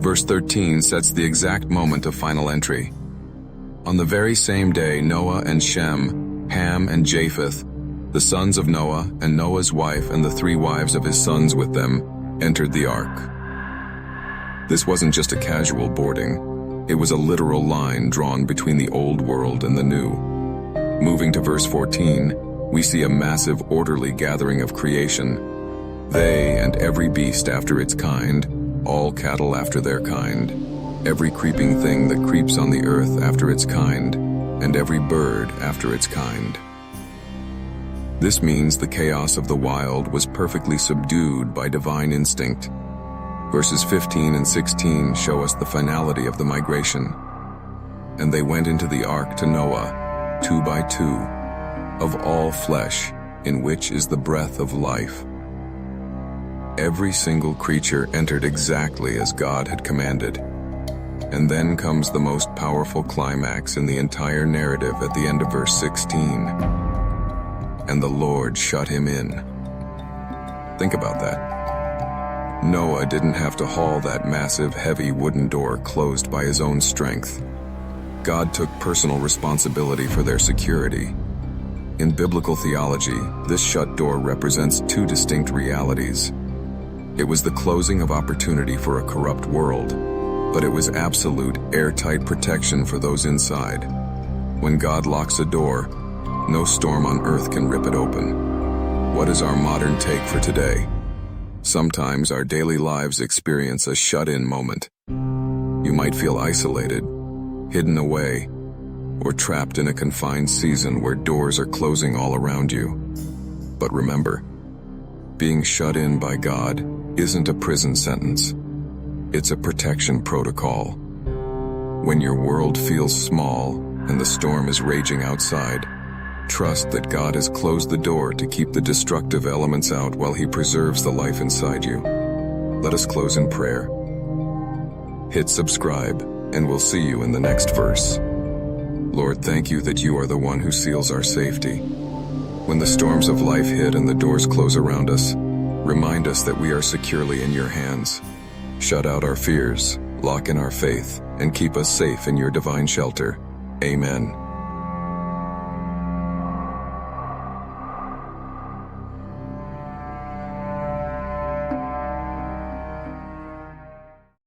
Verse 13 sets the exact moment of final entry. On the very same day, Noah and Shem, Ham and Japheth, the sons of Noah, and Noah's wife and the 3 wives of his sons with them, entered the ark. This wasn't just a casual boarding. It was a literal line drawn between the old world and the new. Moving to verse 14, we see a massive orderly gathering of creation. They and every beast after its kind, all cattle after their kind, every creeping thing that creeps on the earth after its kind, and every bird after its kind. This means the chaos of the wild was perfectly subdued by divine instinct. Verses 15 and 16 show us the finality of the migration. And they went into the ark to Noah, 2 by 2, of all flesh, in which is the breath of life. Every single creature entered exactly as God had commanded. And then comes the most powerful climax in the entire narrative at the end of verse 16. And the Lord shut him in. Think about that. Noah didn't have to haul that massive, heavy wooden door closed by his own strength. God took personal responsibility for their security. In biblical theology, this shut door represents 2 distinct realities. It was the closing of opportunity for a corrupt world, but it was absolute, airtight protection for those inside. When God locks a door, no storm on earth can rip it open. What is our modern take for today? Sometimes our daily lives experience a shut-in moment. You might feel isolated, hidden away, or trapped in a confined season where doors are closing all around you. But remember, being shut in by God isn't a prison sentence. It's a protection protocol. When your world feels small and the storm is raging outside, trust that God has closed the door to keep the destructive elements out while He preserves the life inside you. Let us close in prayer. Hit subscribe, and we'll see you in the next verse. Lord, thank you that you are the one who seals our safety. When the storms of life hit and the doors close around us, remind us that we are securely in your hands. Shut out our fears, lock in our faith, and keep us safe in your divine shelter. Amen.